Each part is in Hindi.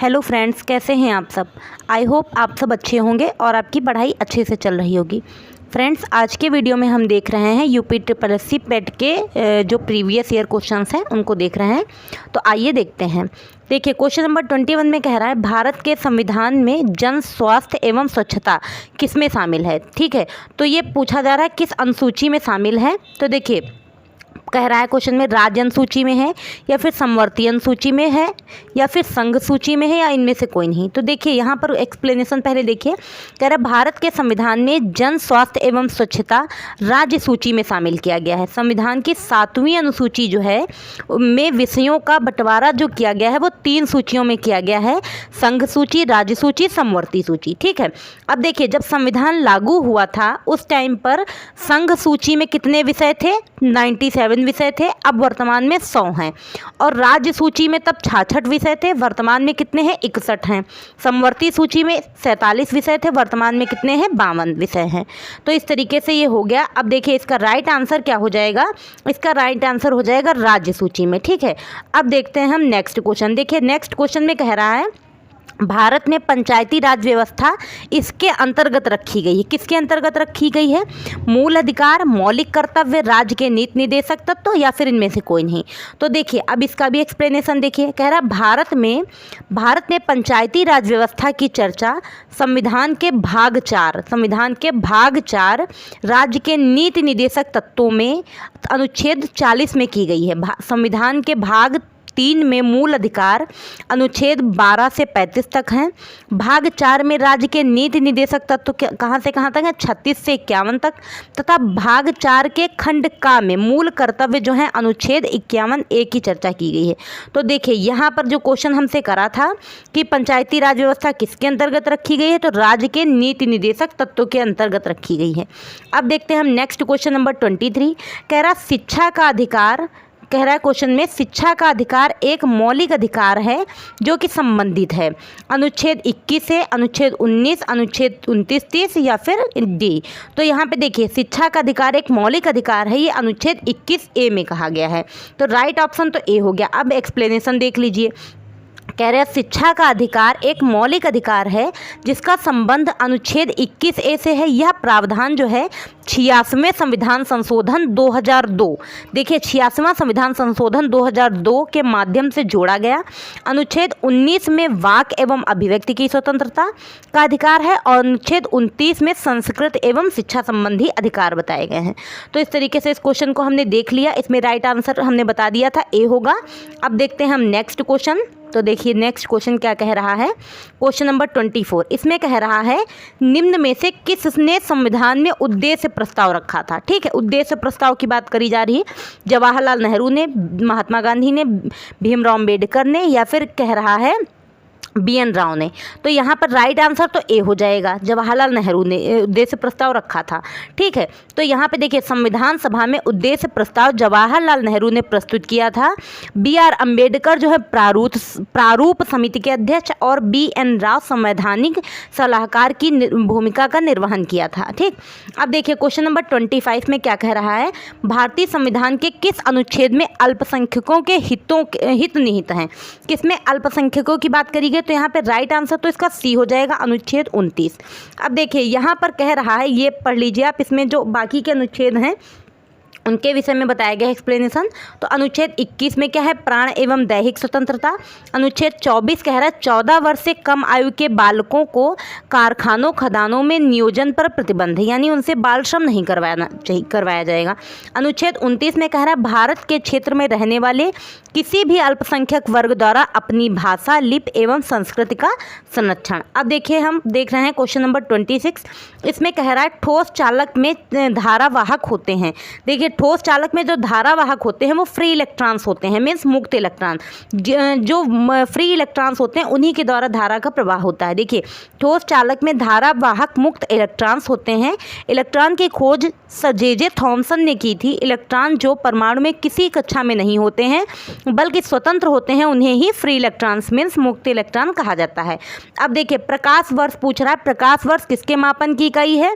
हेलो फ्रेंड्स, कैसे हैं आप सब। आई होप आप सब अच्छे होंगे और आपकी पढ़ाई अच्छे से चल रही होगी। फ्रेंड्स, आज के वीडियो में हम देख रहे हैं यूपी SSC पेट के जो प्रीवियस ईयर क्वेश्चंस हैं उनको देख रहे हैं। तो आइए देखते हैं। देखिए, क्वेश्चन नंबर 21 में कह रहा है भारत के संविधान में जन स्वास्थ्य एवं स्वच्छता किस में शामिल है। ठीक है, तो ये पूछा जा रहा है किस अनुसूची में शामिल है। तो देखिए, कह रहा है क्वेश्चन में राज्य अनुसूची में है या फिर समवर्ती अनुसूची में है या फिर संघ सूची में है या इनमें से कोई नहीं। तो देखिए, यहाँ पर एक्सप्लेनेशन पहले देखिए। कह रहा है भारत के संविधान में जन स्वास्थ्य एवं स्वच्छता राज्य सूची में शामिल किया गया है। संविधान की 7वीं अनुसूची जो है में विषयों का बंटवारा जो किया गया है वो 3 सूचियों में किया गया है, संघ सूची, राज्य सूची, समवर्ती सूची। ठीक है, अब देखिए, जब संविधान लागू हुआ था उस टाइम पर संघ सूची में कितने विषय थे? 97 विषय थे। अब वर्तमान में 100 हैं। और राज्य सूची में तब 66 विषय थे, वर्तमान में कितने हैं? 61 हैं। समवर्ती सूची में 47 विषय थे, वर्तमान में कितने हैं? 52 विषय हैं। तो इस तरीके से ये हो गया। अब देखिए, इसका राइट आंसर क्या हो जाएगा? इसका राइट आंसर हो जाएगा राज्य सूची में। ठीक है, अब देखते हैं हम नेक्स्ट क्वेश्चन। देखिए, नेक्स्ट क्वेश्चन में कह रहा है भारत में पंचायती राज व्यवस्था इसके अंतर्गत रखी गई है। किसके अंतर्गत रखी गई है? मूल अधिकार, मौलिक कर्तव्य, राज्य के नीति निर्देशक तत्व या फिर इनमें से कोई नहीं। तो देखिए, अब इसका भी एक्सप्लेनेशन देखिए। कह रहा भारत में पंचायती राज व्यवस्था की चर्चा संविधान के भाग 4 राज्य के नीति निर्देशक तत्वों में अनुच्छेद 40 में की गई है। संविधान के भाग 3 में मूल अधिकार अनुच्छेद 12 से 35 तक हैं। भाग 4 में राज्य के नीति निर्देशक तत्व कहाँ से कहाँ तक हैं? 36 से 51 तक। तथा भाग 4 के खंड का में मूल कर्तव्य जो है अनुच्छेद 51A की चर्चा की गई है। तो देखिए, यहाँ पर जो क्वेश्चन हमसे करा था कि पंचायती राज व्यवस्था किसके अंतर्गत रखी गई है, तो राज्य के नीति निर्देशक तत्वों के अंतर्गत रखी गई है। अब देखते हैं हम नेक्स्ट क्वेश्चन नंबर 23। कह रहा शिक्षा का अधिकार, कह रहा है क्वेश्चन में शिक्षा का अधिकार एक मौलिक अधिकार है जो कि संबंधित है अनुच्छेद 21 से अनुच्छेद 19, अनुच्छेद 29, 30 या फिर डी। तो यहाँ पे देखिए, शिक्षा का अधिकार एक मौलिक अधिकार है, ये अनुच्छेद 21A में कहा गया है। तो राइट ऑप्शन तो ए हो गया। अब एक्सप्लेनेशन देख लीजिए। कह रहे हैं शिक्षा का अधिकार एक मौलिक अधिकार है जिसका संबंध अनुच्छेद 21A से है। यह प्रावधान जो है 86वें संविधान संशोधन 2002, देखिए 86वां संविधान संशोधन 2002 के माध्यम से जोड़ा गया। अनुच्छेद 19 में वाक एवं अभिव्यक्ति की स्वतंत्रता का अधिकार है और अनुच्छेद 29 में संस्कृत एवं शिक्षा संबंधी अधिकार बताए गए हैं। तो इस तरीके से इस क्वेश्चन को हमने देख लिया। इसमें राइट आंसर हमने बता दिया था, ए होगा। अब देखते हैं हम नेक्स्ट क्वेश्चन। तो देखिए, नेक्स्ट क्वेश्चन क्या कह रहा है? Question number 24। इसमें कह रहा है निम्न में से किसने संविधान में उद्देश्य प्रस्ताव रखा था। ठीक है, उद्देश्य प्रस्ताव की बात करी जा रही है। जवाहरलाल नेहरू ने, महात्मा गांधी ने, भीमराव अम्बेडकर ने या फिर कह रहा है BN राव ने। तो यहाँ पर राइट आंसर तो ए हो जाएगा, जवाहरलाल नेहरू ने उद्देश्य प्रस्ताव रखा था। ठीक है, तो यहाँ पे देखिए, संविधान सभा में उद्देश्य प्रस्ताव जवाहरलाल नेहरू ने प्रस्तुत किया था। BR अम्बेडकर जो है प्रारूप समिति के अध्यक्ष और BN राव संवैधानिक सलाहकार की भूमिका का निर्वहन किया था। ठीक, अब देखिए क्वेश्चन नंबर 25 में क्या कह रहा है? भारतीय संविधान के किस अनुच्छेद में अल्पसंख्यकों के हित निहित हैं? किसमें अल्पसंख्यकों की बात करी गई? तो यहाँ पे राइट आंसर तो इसका सी हो जाएगा, अनुच्छेद 29। अब देखिए, यहाँ पर कह रहा है, ये पढ़ लीजिए आप, इसमें जो बाकी के अनुच्छेद हैं उनके विषय में बताया गया एक्सप्लेनेशन। तो अनुच्छेद 21 में क्या है? प्राण एवं दैहिक स्वतंत्रता। अनुच्छेद 24 कह रहा है 14 वर्ष से कम आयु के बालकों को कारखानों, खदानों में नियोजन पर प्रतिबंध, यानी उनसे बाल श्रम नहीं करवाया जाएगा। अनुच्छेद 29 में कह रहा है भारत के क्षेत्र में रहने वाले किसी भी अल्पसंख्यक वर्ग द्वारा अपनी भाषा, लिपि एवं संस्कृति का संरक्षण। अब देखिए, हम देख रहे हैं क्वेश्चन नंबर 26। इसमें कह रहा है ठोस चालक में धारावाहक होते हैं। देखिए, ठोस चालक में जो धारावाहक होते हैं वो फ्री इलेक्ट्रॉन्स होते हैं, मीन्स मुक्त इलेक्ट्रॉन। जो फ्री इलेक्ट्रॉन्स होते हैं उन्हीं के द्वारा धारा का प्रवाह होता है। देखिए, ठोस चालक में धारावाहक मुक्त इलेक्ट्रॉन्स होते हैं। इलेक्ट्रॉन की खोज जे थॉमसन ने की थी। इलेक्ट्रॉन जो परमाणु में किसी कक्षा में नहीं होते हैं बल्कि स्वतंत्र होते हैं, उन्हें ही फ्री इलेक्ट्रॉन्स मीन्स मुक्त इलेक्ट्रॉन कहा जाता है। अब देखिए, प्रकाश वर्ष पूछ रहा है, प्रकाश वर्ष किसके मापन की इकाई है?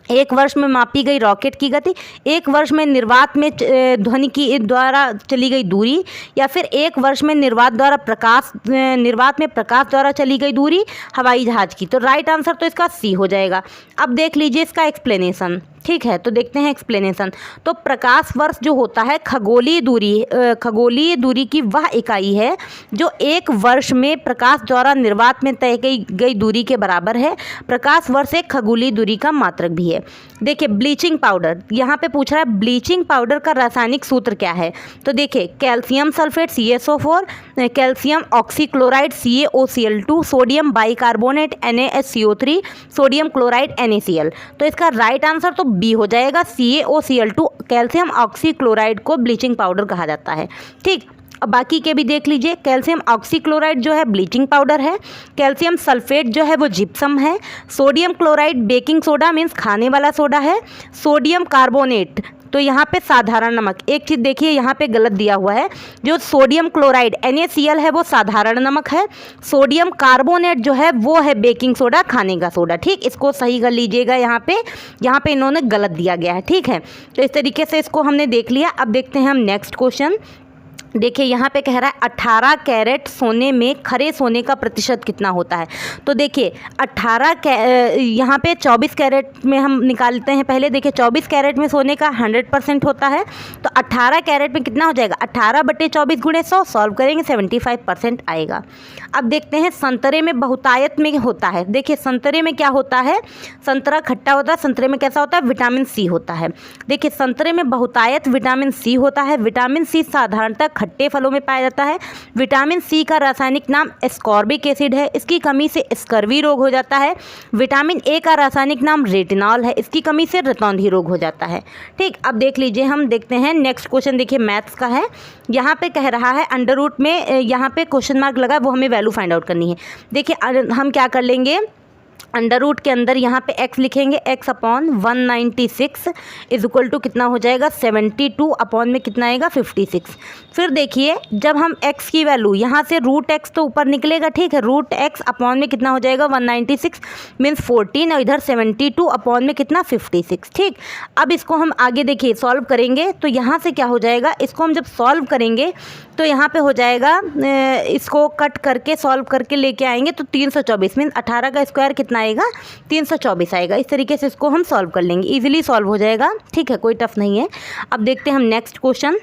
एक वर्ष में मापी गई रॉकेट की गति, एक वर्ष में निर्वात में ध्वनि की द्वारा चली गई दूरी, या फिर एक वर्ष में निर्वात में प्रकाश द्वारा चली गई दूरी हवाई जहाज की। तो राइट आंसर तो इसका सी हो जाएगा। अब देख लीजिए इसका एक्सप्लेनेशन। ठीक है, तो देखते हैं एक्सप्लेनेशन। तो प्रकाश वर्ष जो होता है खगोलीय दूरी की वह इकाई है जो एक वर्ष में प्रकाश द्वारा निर्वात में तय की गई दूरी के बराबर है। प्रकाश वर्ष एक खगोलीय दूरी का मात्रक भी है। देखिए ब्लीचिंग पाउडर, यहाँ पे पूछ रहा है ब्लीचिंग पाउडर का रासायनिक सूत्र क्या है। तो देखिए calcium sulphate CaSO4, calcium oxychloride CaOCl2, sodium bicarbonate NaSCO3, sodium chloride NaCl। तो इसका राइट आंसर तो बी हो जाएगा CaOCl2। कैल्शियम ऑक्सीक्लोराइड को ब्लीचिंग पाउडर कहा जाता है। ठीक, अब बाकी के भी देख लीजिए। कैल्शियम ऑक्सीक्लोराइड जो है ब्लीचिंग पाउडर है, कैल्शियम सल्फेट जो है वो जिप्सम है, sodium chloride baking soda means खाने वाला सोडा है, सोडियम कार्बोनेट तो यहाँ पे साधारण नमक। एक चीज़ देखिए यहाँ पे गलत दिया हुआ है, जो सोडियम क्लोराइड NaCl है वो साधारण नमक है, सोडियम कार्बोनेट जो है वो है बेकिंग सोडा खाने का सोडा। ठीक, इसको सही कर लीजिएगा। यहाँ पे इन्होंने गलत दिया गया है। ठीक है, तो इस तरीके से इसको हमने देख लिया। अब देखते हैं हम नेक्स्ट क्वेश्चन। देखिए यहाँ पे कह रहा है 18 कैरेट सोने में खरे सोने का प्रतिशत कितना होता है। तो देखिए यहाँ पे 24 कैरेट में हम निकालते हैं पहले। देखिए 24 कैरेट में सोने का 100% होता है, तो 18 कैरेट में कितना हो जाएगा 18/24 × 100, सॉल्व करेंगे 75% आएगा। अब देखते हैं संतरे में बहुतायत में होता है। देखिए संतरे में क्या होता है, संतरा खट्टा होता है, संतरे में कैसा होता है विटामिन सी होता है। देखिए संतरे में बहुतायत विटामिन सी होता है। विटामिन सी साधारणतः खट्टे फलों में पाया जाता है। विटामिन सी का रासायनिक नाम एस्कॉर्बिक एसिड है, इसकी कमी से स्कर्वी रोग हो जाता है। विटामिन ए का रासायनिक नाम रेटिनॉल है, इसकी कमी से रतौंधी रोग हो जाता है। ठीक, अब देख लीजिए, हम देखते हैं नेक्स्ट क्वेश्चन। देखिए मैथ्स का है। यहाँ पे कह रहा है अंडर रूट में यहाँ पे क्वेश्चन मार्क लगा, वो हमें वैल्यू फाइंड आउट करनी है। देखिए हम क्या कर लेंगे, अंडर रूट के अंदर यहाँ पे x लिखेंगे, x/196 इज इक्वल टू कितना हो जाएगा 72 अपॉन में कितना आएगा 56। फिर देखिए जब हम x की वैल्यू यहाँ से √x तो ऊपर निकलेगा। ठीक है, √x अपॉन में कितना हो जाएगा 196 मीन्स 14 और इधर 72 अपॉन में कितना 56। ठीक, अब इसको हम आगे देखिए सॉल्व करेंगे तो यहाँ से क्या हो जाएगा, इसको हम जब सॉल्व करेंगे तो यहाँ पे हो जाएगा, इसको कट करके सॉल्व करके लेके आएंगे तो 324 मीन्स 18 का स्क्वायर कितना आएगा 324 आएगा। इस तरीके से इसको हम सॉल्व कर लेंगे, इजीली सॉल्व हो जाएगा। ठीक है, कोई टफ नहीं है। अब देखते हैं हम नेक्स्ट क्वेश्चन।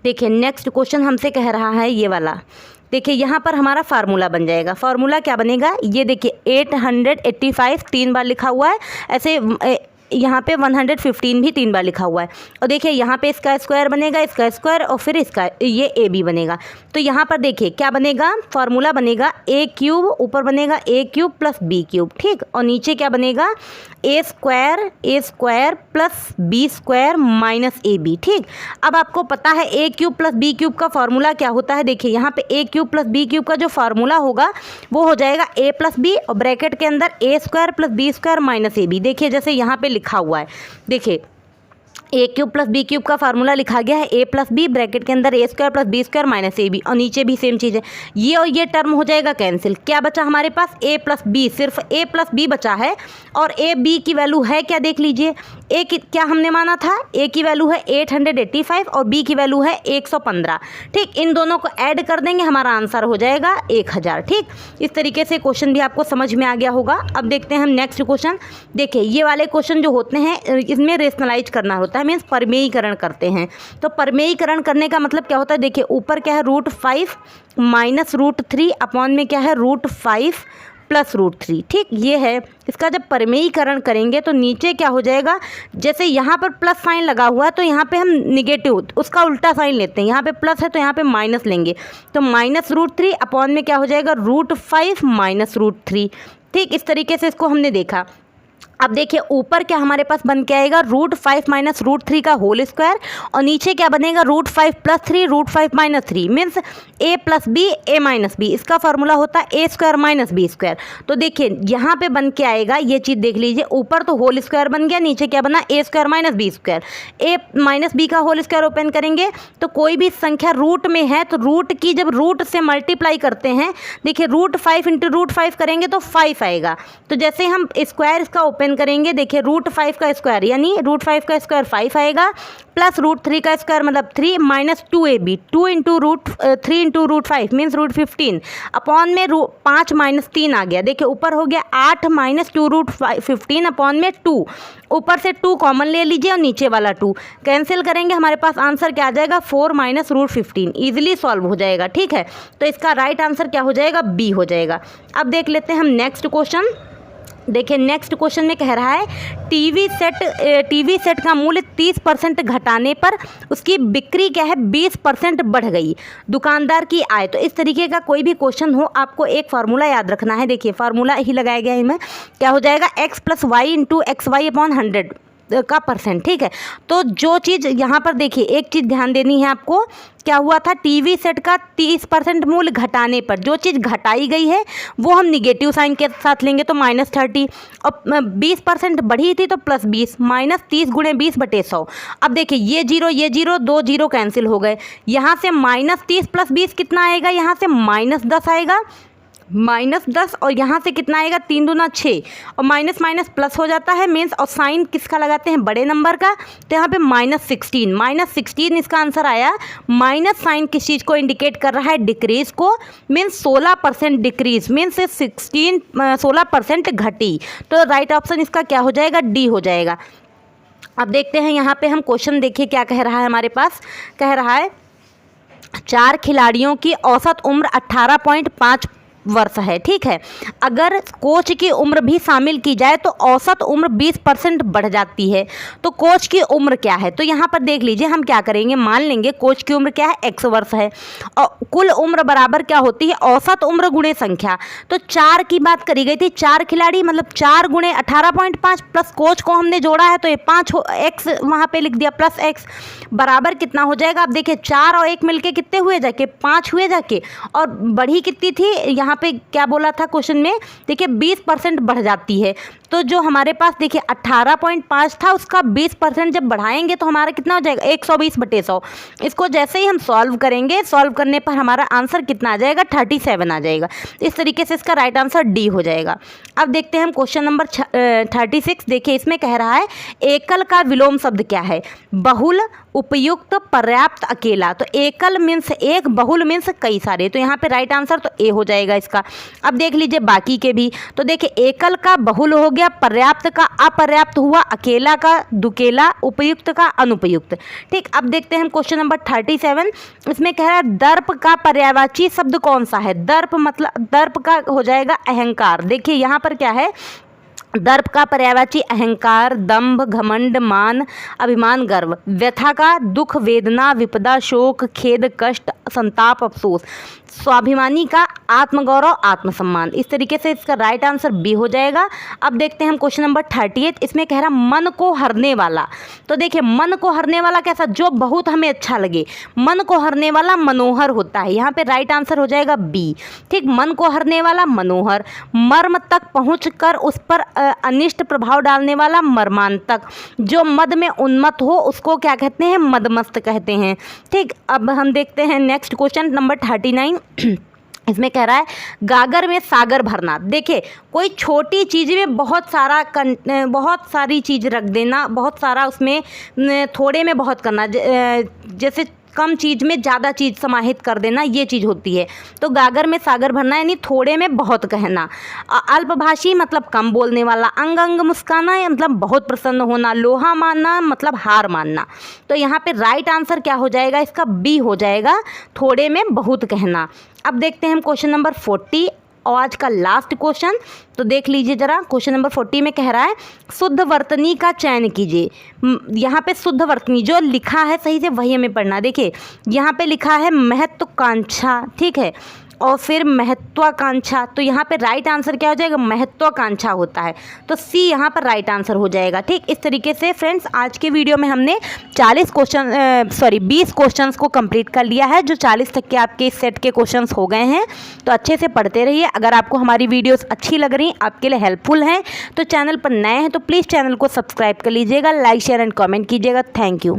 देखिए नेक्स्ट क्वेश्चन हमसे कह रहा है ये वाला। देखिए यहाँ पर हमारा फार्मूला बन जाएगा। फार्मूला क्या बनेगा, ये देखिए 885 3 बार लिखा हुआ है, ऐसे यहाँ पे 115 भी 3 बार लिखा हुआ है। और देखिए यहाँ पे इसका स्क्वायर बनेगा, इसका स्क्वायर और फिर इसका ये AB बनेगा। तो यहाँ पर देखिए क्या बनेगा, फार्मूला बनेगा A³ ऊपर बनेगा A³ + B³। ठीक, और नीचे क्या बनेगा A² + B² - AB। ठीक, अब आपको पता है A³ + B³ का फार्मूला क्या होता है। देखिए यहाँ पे A³ + B³ का जो फार्मूला होगा वो हो जाएगा A + B और ब्रैकेट के अंदर A² + B² - AB। देखिए जैसे यहाँ पे लिखा हुआ है, देखिए A³ + B³ का फार्मूला लिखा गया है A + B ब्रैकेट के अंदर A² + B² - AB और नीचे भी सेम चीज़ है। ये और ये टर्म हो जाएगा कैंसिल। क्या बचा हमारे पास A + B, सिर्फ A + B बचा है। और A B की वैल्यू है क्या देख लीजिए, A की क्या हमने माना था, A की वैल्यू है 885 और B की वैल्यू है 115। ठीक, इन दोनों को ऐड कर देंगे, हमारा आंसर हो जाएगा 1000। ठीक, इस तरीके से क्वेश्चन भी आपको समझ में आ गया होगा। अब देखते हैं हम नेक्स्ट क्वेश्चन। देखिए ये वाले क्वेश्चन जो होते हैं इसमें रेशनलाइज करना होता है, मीन्स परमेयीकरण करते हैं। तो परमेयीकरण करने का मतलब क्या होता है, देखिए ऊपर क्या है √5 - √3 अपॉन में क्या है √5 + √3। ठीक, ये है इसका जब परमेयीकरण करेंगे तो नीचे क्या हो जाएगा, जैसे यहाँ पर प्लस साइन लगा हुआ है तो यहाँ पे हम निगेटिव उसका उल्टा साइन लेते हैं, यहाँ पे प्लस है तो यहाँ पे माइनस लेंगे, तो -√3 अपॉन में क्या हो जाएगा √5 - √3। ठीक, इस तरीके से इसको हमने देखा। अब देखिए ऊपर क्या हमारे पास बन के आएगा √5 - √3 का होल स्क्वायर और नीचे क्या बनेगा √5 + 3 √5 - 3 means A + B A - B। इसका फार्मूला होता है A² - B²। तो देखिए यहाँ पे बन के आएगा, ये चीज़ देख लीजिए, ऊपर तो होल स्क्वायर बन गया, नीचे क्या बना A² - B²। A - B का होल स्क्वायर ओपन करेंगे तो कोई भी संख्या रूट में है तो रूट की जब रूट से मल्टीप्लाई करते हैं, देखिए √5 × √5 करेंगे तो 5 आएगा। तो जैसे हम स्क्वायर इसका ओपन डिवाइड करेंगे, देखिए √5 का स्क्वायर यानी √5 का स्क्वायर 5 आएगा, प्लस √3 का स्क्वायर मतलब 3 minus 2ab, 2 into √3 into √5 means √15 upon में 5 माइनस 3 आ गया। देखिए ऊपर हो गया 8 माइनस 2 √15 अपॉन में 2, ऊपर से 2 कॉमन ले लीजिए और नीचे वाला 2 कैंसिल करेंगे, हमारे पास आंसर क्या आ जाएगा 4 माइनस √15, ईजिली सॉल्व हो जाएगा। ठीक है, तो इसका राइट आंसर क्या हो जाएगा, बी हो जाएगा। अब देख लेते हैं हम नेक्स्ट क्वेश्चन। देखिए नेक्स्ट क्वेश्चन में कह रहा है टीवी सेट का मूल्य 30% घटाने पर उसकी बिक्री क्या है 20% बढ़ गई, दुकानदार की आय। तो इस तरीके का कोई भी क्वेश्चन हो आपको एक फार्मूला याद रखना है। देखिए फार्मूला ही लगाया गया है इसमें, क्या हो जाएगा x + y into XY upon 100 का परसेंट। ठीक है, तो जो चीज़ यहाँ पर देखिए एक चीज़ ध्यान देनी है आपको, क्या हुआ था टीवी सेट का 30% मूल्य घटाने पर जो चीज़ घटाई गई है वो हम निगेटिव साइन के साथ लेंगे तो -30, और 20% बढ़ी थी तो +20, -30 × 20/100। अब देखिए ये 0 2 0 कैंसिल हो गए, यहाँ से -30 + 20 कितना आएगा, यहाँ से -10 आएगा, -10 और यहाँ से कितना आएगा 3 दूना 6 और माइनस माइनस प्लस हो जाता है मीन्स, और साइन किसका लगाते हैं बड़े नंबर का, तो यहाँ पे -16 इसका आंसर आया। माइनस साइन किस चीज़ को इंडिकेट कर रहा है, डिक्रीज को, मीन्स 16% डिक्रीज मीन्स 16% घटी। तो राइट ऑप्शन इसका क्या हो जाएगा, डी हो जाएगा। अब देखते हैं यहाँ पे हम क्वेश्चन, देखिए क्या कह रहा है हमारे पास, कह रहा है 4 खिलाड़ियों की औसत उम्र 18.5 वर्ष है। ठीक है, अगर कोच की उम्र भी शामिल की जाए तो औसत उम्र 20% बढ़ जाती है। तो कोच की उम्र क्या है, तो यहाँ पर देख लीजिए हम क्या करेंगे, मान लेंगे कोच की उम्र क्या है x वर्ष है और कुल उम्र बराबर क्या होती है औसत उम्र गुणे संख्या। तो 4 की बात करी गई थी, 4 खिलाड़ी मतलब 4 × 18.5 प्लस कोच को हमने जोड़ा है तो ये 5 x वहाँ पे लिख दिया प्लस x बराबर कितना हो जाएगा। अब देखिए 4 और 1 मिलके कितने हुए जाके 5 हुए जाके, और बढ़ी कितनी थी, यहाँ पे क्या बोला था क्वेश्चन में, देखिए 20% बढ़ जाती है। तो जो हमारे पास देखिए 18.5 था उसका 20% जब बढ़ाएंगे तो हमारा कितना हो जाएगा 120/100। इसको जैसे ही हम सॉल्व करेंगे, सॉल्व करने पर हमारा आंसर कितना आ जाएगा 37 आ जाएगा। इस तरीके से इसका राइट आंसर डी हो जाएगा। अब देखते हैं हम क्वेश्चन नंबर 36। देखिए इसमें कह रहा है एकल का विलोम शब्द क्या है, बहुल, उपयुक्त, पर्याप्त, अकेला। तो एकल मीन्स एक, बहुल मीन्स कई सारे, तो यहाँ पे राइट आंसर तो ए हो जाएगा इसका। अब देख लीजिए बाकी के भी, तो देखिए एकल का बहुल हो गया, पर्याप्त का अपर्याप्त हुआ, अकेला का दुकेला, उपयुक्त का अनुपयुक्त। ठीक, अब देखते हैं हम क्वेश्चन नंबर 37। इसमें कह रहा है दर्प का पर्यायवाची शब्द कौन सा है, दर्प मतलब दर्प का हो जाएगा अहंकार। देखिए यहाँ पर क्या है, दर्प का पर्यायवाची अहंकार, दंभ, घमंड, मान, अभिमान, गर्व। व्यथा का दुख, वेदना, विपदा, शोक, खेद, कष्ट, संताप, अफसोस। स्वाभिमानी का आत्मगौरव, आत्मसम्मान। इस तरीके से इसका राइट आंसर बी हो जाएगा। अब देखते हैं हम क्वेश्चन नंबर 38। इसमें कह रहा मन को हरने वाला। तो देखिए मन को हरने वाला कैसा, जो बहुत हमें अच्छा लगे, मन को हरने वाला मनोहर होता है। यहाँ पे राइट आंसर हो जाएगा बी। ठीक, मन को हरने वाला मनोहर, मर्म तक पहुँचकर उस पर अनिष्ट प्रभाव डालने वाला मर्मांतक, जो मद में उन्मत्त हो उसको क्या कहते हैं, मदमस्त कहते हैं। ठीक, अब हम देखते हैं नेक्स्ट क्वेश्चन नंबर 39। इसमें कह रहा है गागर में सागर भरना। देखिए कोई छोटी चीज़ में बहुत सारी चीज़ रख देना, बहुत सारा उसमें थोड़े में बहुत करना, जैसे कम चीज़ में ज़्यादा चीज़ समाहित कर देना, ये चीज़ होती है। तो गागर में सागर भरना यानी थोड़े में बहुत कहना। अल्पभाषी मतलब कम बोलने वाला। अंग अंग मुस्काना मतलब बहुत प्रसन्न होना। लोहा मानना मतलब हार मानना। तो यहाँ पे राइट आंसर क्या हो जाएगा, इसका बी हो जाएगा, थोड़े में बहुत कहना। अब देखते हैं हम क्वेश्चन नंबर 40 और आज का लास्ट क्वेश्चन। तो देख लीजिए जरा, क्वेश्चन नंबर 40 में कह रहा है शुद्ध वर्तनी का चयन कीजिए। यहाँ पे शुद्ध वर्तनी जो लिखा है सही से वही हमें पढ़ना। देखिए यहाँ पे लिखा है महत्वाकांक्षा, ठीक है, और फिर महत्वाकांक्षा। तो यहाँ पे राइट आंसर क्या हो जाएगा, महत्वाकांक्षा होता है। तो सी यहाँ पर राइट आंसर हो जाएगा। ठीक, इस तरीके से फ्रेंड्स आज के वीडियो में हमने 20 क्वेश्चंस को कंप्लीट कर लिया है, जो 40 तक के आपके इस सेट के क्वेश्चंस हो गए हैं। तो अच्छे से पढ़ते रहिए। अगर आपको हमारी वीडियोस अच्छी लग रही, आपके लिए हेल्पफुल हैं, तो चैनल पर नए हैं तो प्लीज़ चैनल को सब्सक्राइब कर लीजिएगा, लाइक शेयर एंड कॉमेंट कीजिएगा। Thank you.